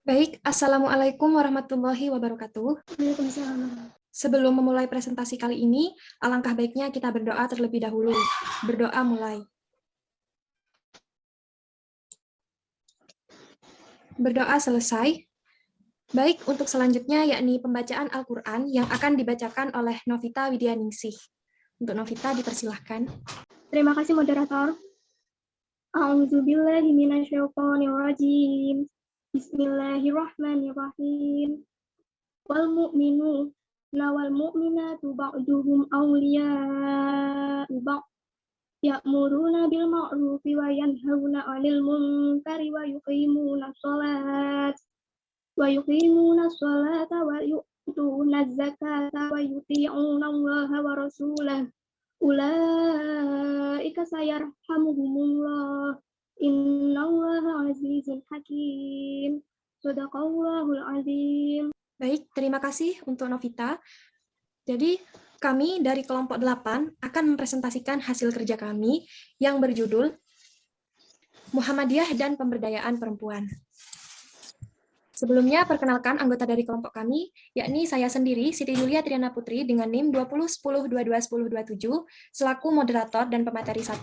Baik, Assalamualaikum warahmatullahi wabarakatuh. Waalaikumsalam. Sebelum memulai presentasi kali ini, alangkah baiknya kita berdoa terlebih dahulu. Berdoa mulai. Berdoa selesai. Baik, untuk selanjutnya yakni pembacaan Al-Quran yang akan dibacakan oleh Novita Widyaningsih. Untuk Novita dipersilahkan. Terima kasih moderator. A'udzubillahi minasyaitonirrajim. Bismillahirrahmanirrahim. Wal mu'minuna wal mu'minatu ba'duhum awliya'u ba'd. Ya'muruna bil ma'rufi wa yanhauna 'anil munkari wa yuqimuna sholata wa yu'tuna zakata wa yuti'una Allaha wa rasulahu. Ulaika sayarhamuhumullah. Innallaha azizun hakim. Shadaqallahul azim. Baik, terima kasih untuk Novita. Jadi, kami dari kelompok 8 akan mempresentasikan hasil kerja kami yang berjudul Muhammadiyah dan Pemberdayaan Perempuan. Sebelumnya, perkenalkan anggota dari kelompok kami, yakni saya sendiri, Siti Yulia Triana Putri, dengan NIM 2010221027, selaku moderator dan pemateri 1.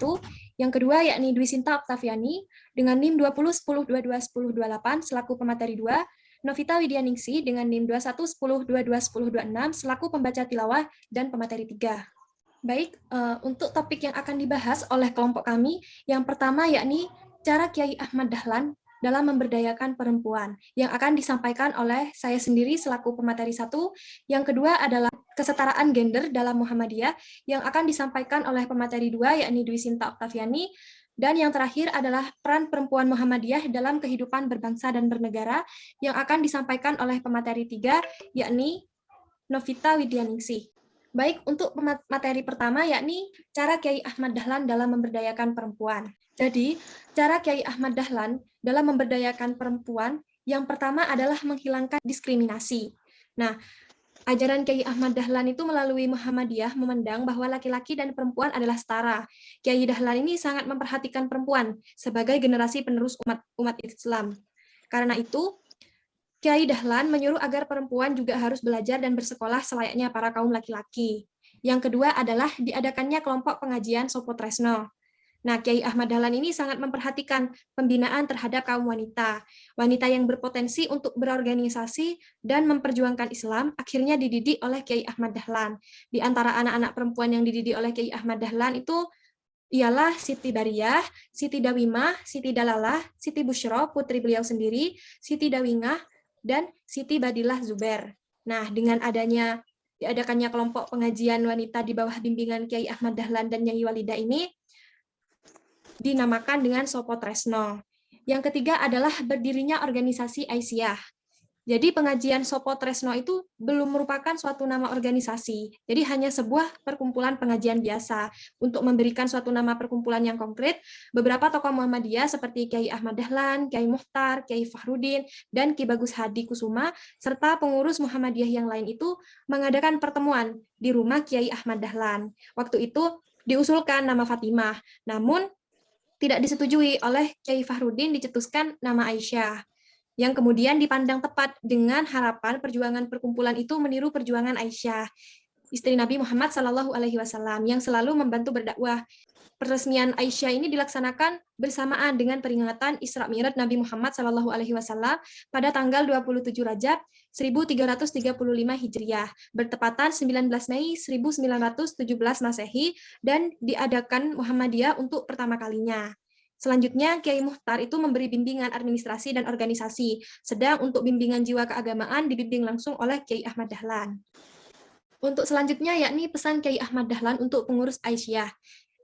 Yang kedua, yakni Dwi Sinta Oktaviani, dengan NIM 2010221028, selaku pemateri 2. Novita Widyaningsih, dengan NIM 2110221026, selaku pembaca tilawah dan pemateri 3. Baik, untuk topik yang akan dibahas oleh kelompok kami, yang pertama yakni cara Kiai Ahmad Dahlan dalam memberdayakan perempuan, yang akan disampaikan oleh saya sendiri selaku pemateri 1. Yang kedua adalah kesetaraan gender dalam Muhammadiyah, yang akan disampaikan oleh pemateri 2, yakni Dwi Sinta Oktaviani. Dan yang terakhir adalah peran perempuan Muhammadiyah dalam kehidupan berbangsa dan bernegara, yang akan disampaikan oleh pemateri 3, yakni Novita Widyaningsih. Baik, untuk materi pertama yakni cara Kiai Ahmad Dahlan dalam memberdayakan perempuan. Jadi, cara Kiai Ahmad Dahlan dalam memberdayakan perempuan yang pertama adalah menghilangkan diskriminasi. Nah, ajaran Kiai Ahmad Dahlan itu melalui Muhammadiyah memandang bahwa laki-laki dan perempuan adalah setara. Kiai Dahlan ini sangat memperhatikan perempuan sebagai generasi penerus umat Islam. Karena itu, Kiai Dahlan menyuruh agar perempuan juga harus belajar dan bersekolah selayaknya para kaum laki-laki. Yang kedua adalah diadakannya kelompok pengajian Sopo Tresno. Nah, Kiai Ahmad Dahlan ini sangat memperhatikan pembinaan terhadap kaum wanita. Wanita yang berpotensi untuk berorganisasi dan memperjuangkan Islam akhirnya dididik oleh Kiai Ahmad Dahlan. Di antara anak-anak perempuan yang dididik oleh Kiai Ahmad Dahlan itu ialah Siti Bariyah, Siti Dawimah, Siti Dalalah, Siti Busyro, putri beliau sendiri, Siti Dawingah, dan Siti Badilah Zubair. Nah, dengan diadakannya kelompok pengajian wanita di bawah bimbingan Kiai Ahmad Dahlan dan Nyai Walida ini dinamakan dengan Sopo Tresno. Yang ketiga adalah berdirinya organisasi Aisyah. Jadi pengajian Sopo Tresno itu belum merupakan suatu nama organisasi, jadi hanya sebuah perkumpulan pengajian biasa. Untuk memberikan suatu nama perkumpulan yang konkret, beberapa tokoh Muhammadiyah seperti Kiai Ahmad Dahlan, Kiai Mukhtar, Kiai Fahrudin, dan Ki Bagus Hadi Kusuma, serta pengurus Muhammadiyah yang lain itu mengadakan pertemuan di rumah Kiai Ahmad Dahlan. Waktu itu diusulkan nama Fatimah, namun tidak disetujui oleh Kiai Fahrudin, dicetuskan nama Aisyah, yang kemudian dipandang tepat dengan harapan perjuangan perkumpulan itu meniru perjuangan Aisyah, istri Nabi Muhammad SAW, yang selalu membantu berdakwah. Peresmian Aisyah ini dilaksanakan bersamaan dengan peringatan Isra Mi'raj Nabi Muhammad SAW pada tanggal 27 Rajab 1335 Hijriah, bertepatan 19 Mei 1917 Masehi, dan diadakan Muhammadiyah untuk pertama kalinya. Selanjutnya, Kiai Mukhtar itu memberi bimbingan administrasi dan organisasi, sedang untuk bimbingan jiwa keagamaan dibimbing langsung oleh Kiai Ahmad Dahlan. Untuk selanjutnya, yakni pesan Kiai Ahmad Dahlan untuk pengurus Aisyah.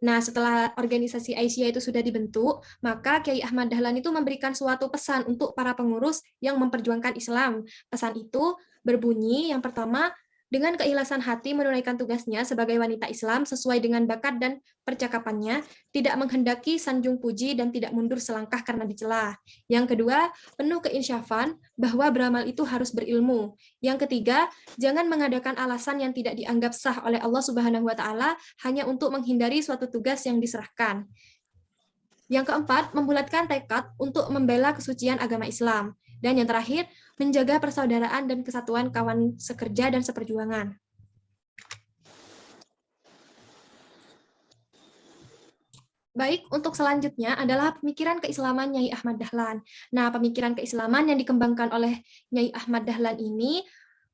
Nah, setelah organisasi Aisyah itu sudah dibentuk, maka Kiai Ahmad Dahlan itu memberikan suatu pesan untuk para pengurus yang memperjuangkan Islam. Pesan itu berbunyi, yang pertama, dengan keikhlasan hati menunaikan tugasnya sebagai wanita Islam sesuai dengan bakat dan percakapannya, tidak menghendaki sanjung puji dan tidak mundur selangkah karena dicela. Yang kedua, penuh keinsyafan bahwa beramal itu harus berilmu. Yang ketiga, jangan mengadakan alasan yang tidak dianggap sah oleh Allah Subhanahu wa taala hanya untuk menghindari suatu tugas yang diserahkan. Yang keempat, membulatkan tekad untuk membela kesucian agama Islam. Dan yang terakhir, menjaga persaudaraan dan kesatuan kawan sekerja dan seperjuangan. Baik, untuk selanjutnya adalah pemikiran keislaman Nyai Ahmad Dahlan. Nah, pemikiran keislaman yang dikembangkan oleh Nyai Ahmad Dahlan ini,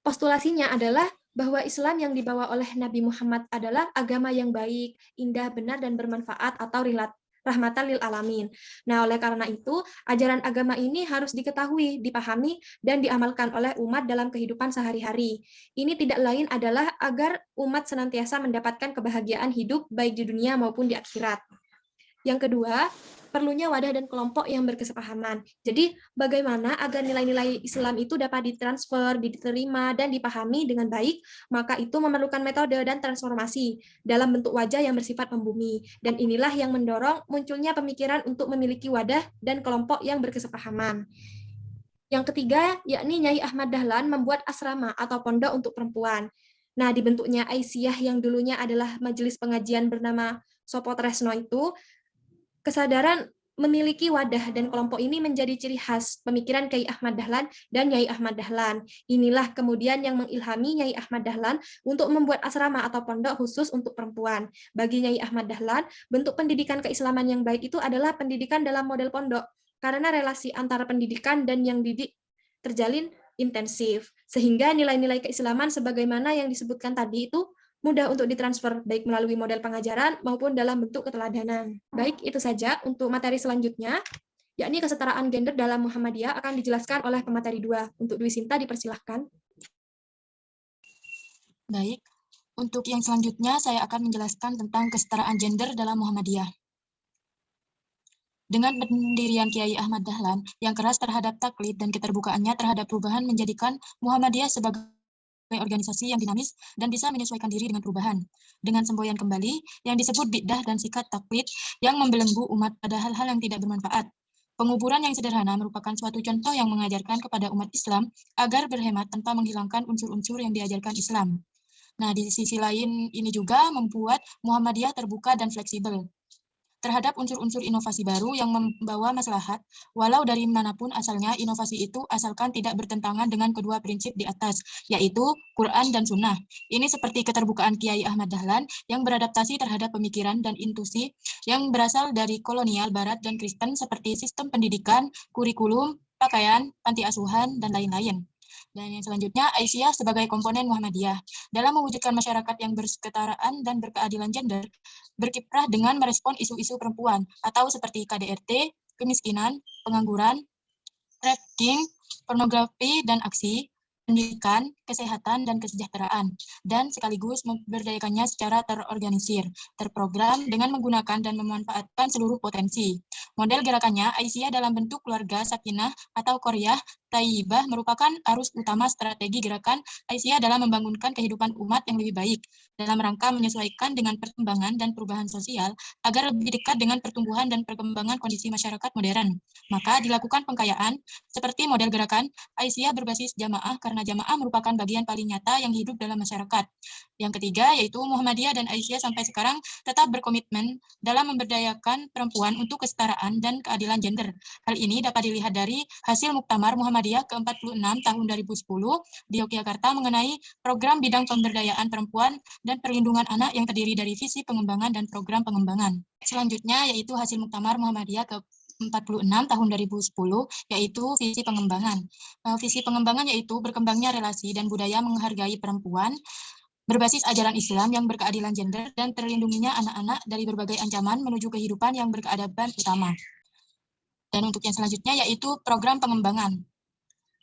postulasinya adalah bahwa Islam yang dibawa oleh Nabi Muhammad adalah agama yang baik, indah, benar, dan bermanfaat atau rahmatan lil alamin. Nah, oleh karena itu, ajaran agama ini harus diketahui, dipahami, dan diamalkan oleh umat dalam kehidupan sehari-hari. Ini tidak lain adalah agar umat senantiasa mendapatkan kebahagiaan hidup baik di dunia maupun di akhirat. Yang kedua, perlunya wadah dan kelompok yang berkesepahaman. Jadi, bagaimana agar nilai-nilai Islam itu dapat ditransfer, diterima, dan dipahami dengan baik, maka itu memerlukan metode dan transformasi dalam bentuk wajah yang bersifat membumi. Dan inilah yang mendorong munculnya pemikiran untuk memiliki wadah dan kelompok yang berkesepahaman. Yang ketiga, yakni Nyai Ahmad Dahlan membuat asrama atau pondok untuk perempuan. Nah, dibentuknya Aisyah yang dulunya adalah majelis pengajian bernama Sopotresno itu, kesadaran memiliki wadah dan kelompok ini menjadi ciri khas pemikiran Kiai Ahmad Dahlan dan Nyai Ahmad Dahlan. Inilah kemudian yang mengilhami Nyai Ahmad Dahlan untuk membuat asrama atau pondok khusus untuk perempuan. Bagi Nyai Ahmad Dahlan, bentuk pendidikan keislaman yang baik itu adalah pendidikan dalam model pondok, karena relasi antara pendidikan dan yang didik terjalin intensif, sehingga nilai-nilai keislaman sebagaimana yang disebutkan tadi itu mudah untuk ditransfer, baik melalui model pengajaran maupun dalam bentuk keteladanan. Baik, itu saja untuk materi selanjutnya, yakni kesetaraan gender dalam Muhammadiyah akan dijelaskan oleh pemateri 2. Untuk Dwi Sinta, dipersilahkan. Baik, untuk yang selanjutnya saya akan menjelaskan tentang kesetaraan gender dalam Muhammadiyah. Dengan pendirian Kiai Ahmad Dahlan yang keras terhadap taklid dan keterbukaannya terhadap perubahan menjadikan Muhammadiyah sebagai organisasi yang dinamis dan bisa menyesuaikan diri dengan perubahan. Dengan semboyan kembali yang disebut bid'ah dan sikap taklid yang membelenggu umat pada hal-hal yang tidak bermanfaat. Penguburan yang sederhana merupakan suatu contoh yang mengajarkan kepada umat Islam agar berhemat tanpa menghilangkan unsur-unsur yang diajarkan Islam. Nah, di sisi lain ini juga membuat Muhammadiyah terbuka dan fleksibel terhadap unsur-unsur inovasi baru yang membawa maslahat, walau dari manapun asalnya inovasi itu asalkan tidak bertentangan dengan kedua prinsip di atas, yaitu Quran dan Sunnah. Ini seperti keterbukaan Kiai Ahmad Dahlan yang beradaptasi terhadap pemikiran dan intuisi yang berasal dari kolonial Barat dan Kristen seperti sistem pendidikan, kurikulum, pakaian, panti asuhan, dan lain-lain. Dan yang selanjutnya, Aisyah sebagai komponen Muhammadiyah. Dalam mewujudkan masyarakat yang berkesetaraan dan berkeadilan gender, berkiprah dengan merespon isu-isu perempuan, atau seperti KDRT, kemiskinan, pengangguran, trafficking, pornografi, dan aksi, pendidikan, kesehatan, dan kesejahteraan, dan sekaligus memberdayakannya secara terorganisir, terprogram dengan menggunakan dan memanfaatkan seluruh potensi. Model gerakannya, Aisyah dalam bentuk keluarga Sakinah atau Qoryah Thayyibah merupakan arus utama strategi gerakan Aisyah dalam membangunkan kehidupan umat yang lebih baik, dalam rangka menyesuaikan dengan perkembangan dan perubahan sosial agar lebih dekat dengan pertumbuhan dan perkembangan kondisi masyarakat modern. Maka dilakukan pengkayaan seperti model gerakan Aisyah berbasis jamaah karena jamaah merupakan bagian paling nyata yang hidup dalam masyarakat. Yang ketiga yaitu Muhammadiyah dan Aisyah sampai sekarang tetap berkomitmen dalam memberdayakan perempuan untuk kesetaraan dan keadilan gender. Hal ini dapat dilihat dari hasil Muktamar Muhammadiyah ke-46 tahun 2010 di Yogyakarta mengenai program bidang pemberdayaan perempuan dan perlindungan anak yang terdiri dari visi pengembangan dan program pengembangan. Selanjutnya yaitu hasil Muktamar Muhammadiyah ke-46 tahun 2010, yaitu visi pengembangan. Visi pengembangan yaitu berkembangnya relasi dan budaya menghargai perempuan, berbasis ajaran Islam yang berkeadilan gender dan terlindunginya anak-anak dari berbagai ancaman menuju kehidupan yang berkeadaban utama. Dan untuk yang selanjutnya yaitu program pengembangan.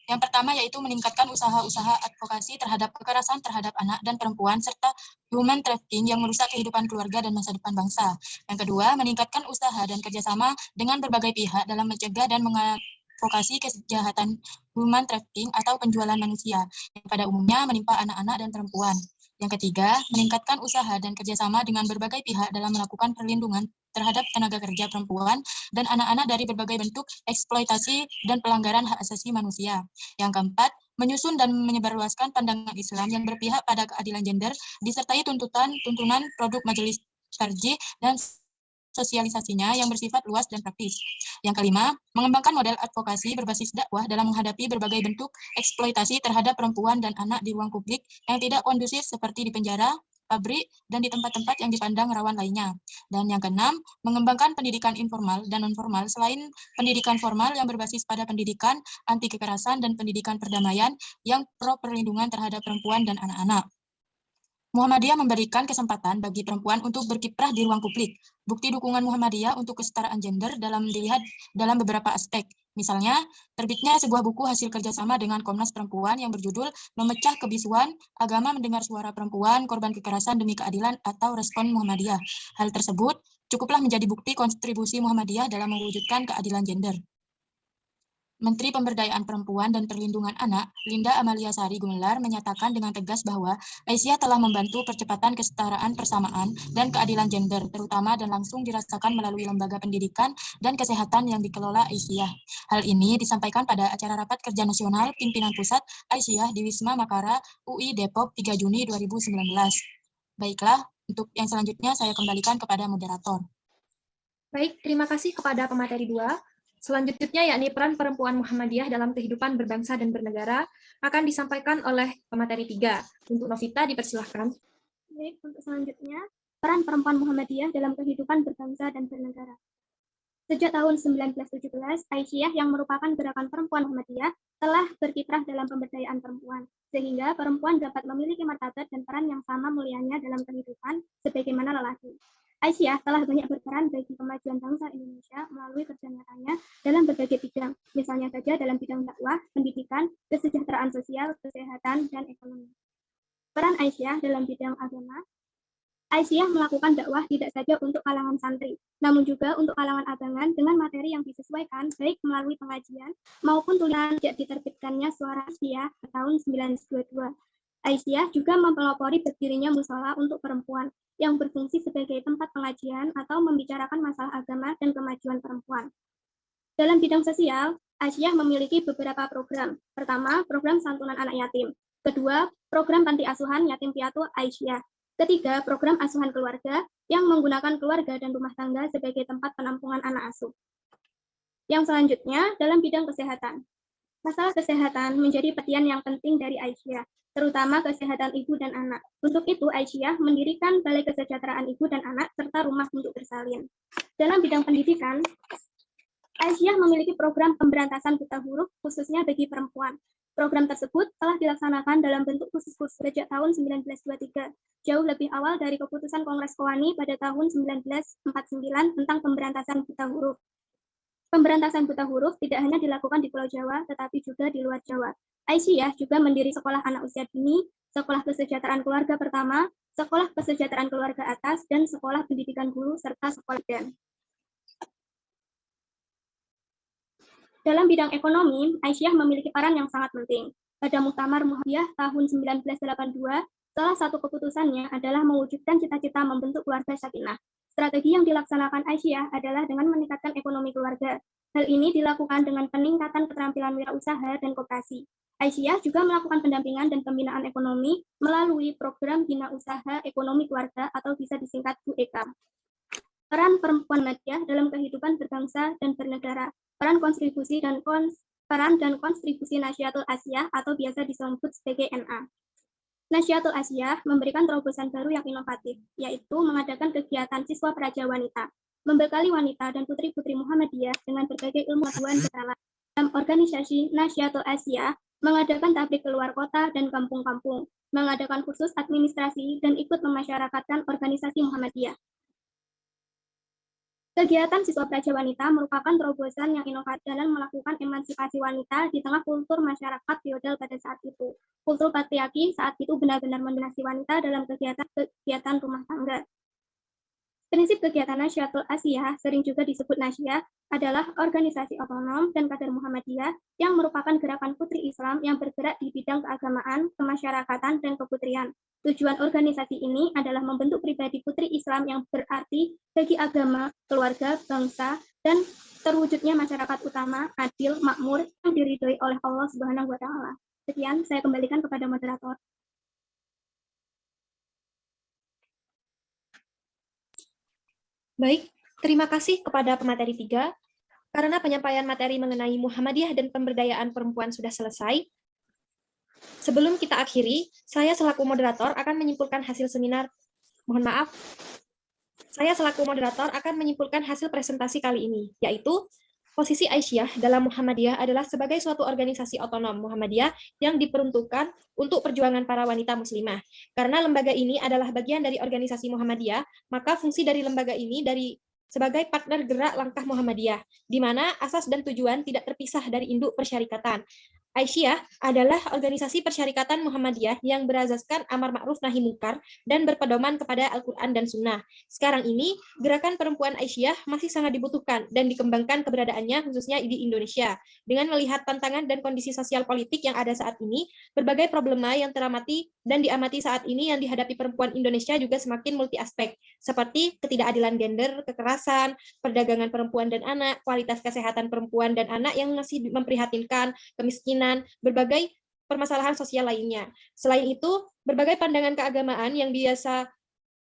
Yang pertama yaitu meningkatkan usaha-usaha advokasi terhadap kekerasan terhadap anak dan perempuan serta human trafficking yang merusak kehidupan keluarga dan masa depan bangsa. Yang kedua, meningkatkan usaha dan kerjasama dengan berbagai pihak dalam mencegah dan mengadvokasi kejahatan human trafficking atau penjualan manusia yang pada umumnya menimpa anak-anak dan perempuan. Yang ketiga, meningkatkan usaha dan kerjasama dengan berbagai pihak dalam melakukan perlindungan terhadap tenaga kerja perempuan dan anak-anak dari berbagai bentuk eksploitasi dan pelanggaran hak asasi manusia. Yang keempat, menyusun dan menyebarluaskan pandangan Islam yang berpihak pada keadilan gender, disertai tuntunan produk majelis tarjih dan sosialisasinya yang bersifat luas dan praktis. Yang kelima, mengembangkan model advokasi berbasis dakwah dalam menghadapi berbagai bentuk eksploitasi terhadap perempuan dan anak di ruang publik yang tidak kondusif seperti di penjara, pabrik, dan di tempat-tempat yang dipandang rawan lainnya. Dan yang keenam, mengembangkan pendidikan informal dan non-formal selain pendidikan formal yang berbasis pada pendidikan anti kekerasan dan pendidikan perdamaian yang pro perlindungan terhadap perempuan dan anak-anak. Muhammadiyah memberikan kesempatan bagi perempuan untuk berkiprah di ruang publik. Bukti dukungan Muhammadiyah untuk kesetaraan gender dilihat dalam beberapa aspek. Misalnya, terbitnya sebuah buku hasil kerjasama dengan Komnas Perempuan yang berjudul Memecah Kebisuan, Agama Mendengar Suara Perempuan, Korban Kekerasan Demi Keadilan atau Respon Muhammadiyah. Hal tersebut cukuplah menjadi bukti kontribusi Muhammadiyah dalam mewujudkan keadilan gender. Menteri Pemberdayaan Perempuan dan Perlindungan Anak, Linda Amalia Sari Gumelar, menyatakan dengan tegas bahwa Aisyah telah membantu percepatan kesetaraan persamaan dan keadilan gender, terutama dan langsung dirasakan melalui lembaga pendidikan dan kesehatan yang dikelola Aisyah. Hal ini disampaikan pada acara Rapat Kerja Nasional Pimpinan Pusat Aisyah di Wisma Makara, UI Depok, 3 Juni 2019. Baiklah, untuk yang selanjutnya saya kembalikan kepada moderator. Baik, terima kasih kepada pemateri 2. Selanjutnya, yakni peran perempuan Muhammadiyah dalam kehidupan berbangsa dan bernegara, akan disampaikan oleh pemateri 3. Untuk Novita, dipersilahkan. Baik, untuk selanjutnya, peran perempuan Muhammadiyah dalam kehidupan berbangsa dan bernegara. Sejak tahun 1917, Aisyah yang merupakan gerakan perempuan Muhammadiyah telah berkiprah dalam pemberdayaan perempuan, sehingga perempuan dapat memiliki martabat dan peran yang sama mulianya dalam kehidupan sebagaimana lelaki. Aisyah telah banyak berperan bagi kemajuan bangsa Indonesia melalui kerja nyatanya dalam berbagai bidang, misalnya saja dalam bidang dakwah, pendidikan, kesejahteraan sosial, kesehatan, dan ekonomi. Peran Aisyah dalam bidang agama, Aisyah melakukan dakwah tidak saja untuk kalangan santri, namun juga untuk kalangan abangan dengan materi yang disesuaikan baik melalui pengajian maupun tulisan sejak diterbitkannya Suara Aisyah tahun 1922. Aisyah juga mempelopori berdirinya musola untuk perempuan yang berfungsi sebagai tempat pengajian atau membicarakan masalah agama dan kemajuan perempuan. Dalam bidang sosial, Aisyah memiliki beberapa program. Pertama, program santunan anak yatim. Kedua, program panti asuhan yatim piatu Aisyah. Ketiga, program asuhan keluarga yang menggunakan keluarga dan rumah tangga sebagai tempat penampungan anak asuh. Yang selanjutnya, dalam bidang kesehatan. Masalah kesehatan menjadi perhatian yang penting dari Aisyah, terutama kesehatan ibu dan anak. Untuk itu, Aisyah mendirikan Balai Kesejahteraan Ibu dan Anak serta rumah untuk bersalin. Dalam bidang pendidikan, Aisyah memiliki program pemberantasan buta huruf khususnya bagi perempuan. Program tersebut telah dilaksanakan dalam bentuk khusus sejak tahun 1923, jauh lebih awal dari keputusan Kongres Kowani pada tahun 1949 tentang pemberantasan buta huruf. Pemberantasan buta huruf tidak hanya dilakukan di Pulau Jawa, tetapi juga di luar Jawa. Aisyah juga mendiri sekolah anak usia dini, sekolah kesejahteraan keluarga pertama, sekolah kesejahteraan keluarga atas, dan sekolah pendidikan guru, serta sekolah dan. Dalam bidang ekonomi, Aisyah memiliki peran yang sangat penting. Pada Muktamar Muhammadiyah tahun 1982, salah satu keputusannya adalah mewujudkan cita-cita membentuk keluarga sakinah. Strategi yang dilaksanakan Aisyah adalah dengan meningkatkan ekonomi keluarga. Hal ini dilakukan dengan peningkatan keterampilan wirausaha dan koperasi. Aisyah juga melakukan pendampingan dan pembinaan ekonomi melalui program Bina Usaha Ekonomi Keluarga atau bisa disingkat BUEKA. Peran perempuan Muhammadiyah dalam kehidupan berbangsa dan bernegara. Peran dan kontribusi Nasyiatul Aisyah atau biasa disebut sebagai NA. Nasyiatul Aisyah memberikan terobosan baru yang inovatif, yaitu mengadakan kegiatan siswa praja wanita, membekali wanita dan putri-putri Muhammadiyah dengan berbagai ilmu pengetahuan berkala. Dalam organisasi Nasyiatul Aisyah, mengadakan tablik keluar kota dan kampung-kampung, mengadakan kursus administrasi, dan ikut memasyarakatkan organisasi Muhammadiyah. Kegiatan siswa praja wanita merupakan terobosan yang inovatif dalam melakukan emansipasi wanita di tengah kultur masyarakat feodal pada saat itu. Kultur patriarki saat itu benar-benar mendominasi wanita dalam kegiatan rumah tangga. Prinsip kegiatan Nasyiatul Aisyah, sering juga disebut Nasyia, adalah organisasi otonom dan kader Muhammadiyah yang merupakan gerakan putri Islam yang bergerak di bidang keagamaan, kemasyarakatan, dan keputrian. Tujuan organisasi ini adalah membentuk pribadi putri Islam yang berarti bagi agama, keluarga, bangsa, dan terwujudnya masyarakat utama, adil, makmur, yang diridhoi oleh Allah Subhanahu wa Ta'ala. Sekian, saya kembalikan kepada moderator. Baik, Terima kasih kepada pemateri 3, karena penyampaian materi mengenai Muhammadiyah dan pemberdayaan perempuan sudah selesai. Sebelum kita akhiri, saya selaku moderator akan menyimpulkan hasil seminar. Mohon maaf, saya selaku moderator akan menyimpulkan hasil presentasi kali ini, yaitu posisi Aisyah dalam Muhammadiyah adalah sebagai suatu organisasi otonom Muhammadiyah yang diperuntukkan untuk perjuangan para wanita muslimah. Karena lembaga ini adalah bagian dari organisasi Muhammadiyah, maka fungsi dari lembaga ini sebagai partner gerak langkah Muhammadiyah, di mana asas dan tujuan tidak terpisah dari induk persyarikatan. Aisyah adalah organisasi persyarikatan Muhammadiyah yang berazaskan amar ma'ruf nahi mungkar dan berpedoman kepada Al-Quran dan Sunnah. Sekarang ini, gerakan perempuan Aisyah masih sangat dibutuhkan dan dikembangkan keberadaannya khususnya di Indonesia. Dengan melihat tantangan dan kondisi sosial politik yang ada saat ini, berbagai problema yang teramati dan diamati saat ini yang dihadapi perempuan Indonesia juga semakin multi aspek, seperti ketidakadilan gender, kekerasan, perdagangan perempuan dan anak, kualitas kesehatan perempuan dan anak yang masih memprihatinkan, kemiskinan, berbagai permasalahan sosial lainnya. Selain itu, berbagai pandangan keagamaan yang biasa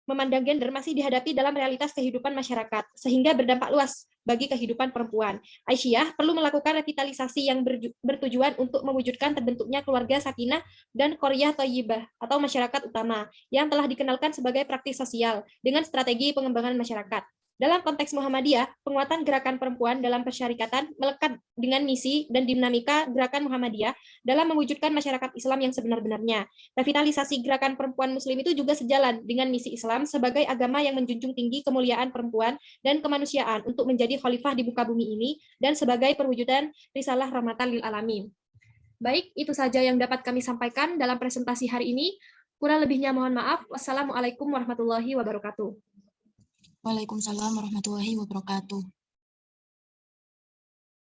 memandang gender masih dihadapi dalam realitas kehidupan masyarakat, sehingga berdampak luas bagi kehidupan perempuan. Aisyah perlu melakukan revitalisasi yang bertujuan untuk mewujudkan terbentuknya keluarga sakinah dan qaryah thayyibah atau masyarakat utama yang telah dikenalkan sebagai praktik sosial dengan strategi pengembangan masyarakat. Dalam konteks Muhammadiyah, penguatan gerakan perempuan dalam persyarikatan melekat dengan misi dan dinamika gerakan Muhammadiyah dalam mewujudkan masyarakat Islam yang sebenar-benarnya. Revitalisasi gerakan perempuan Muslim itu juga sejalan dengan misi Islam sebagai agama yang menjunjung tinggi kemuliaan perempuan dan kemanusiaan untuk menjadi khalifah di muka bumi ini dan sebagai perwujudan risalah rahmatan lil alamin. Baik, itu saja yang dapat kami sampaikan dalam presentasi hari ini. Kurang lebihnya mohon maaf. Wassalamualaikum warahmatullahi wabarakatuh. Waalaikumsalam warahmatullahi wabarakatuh.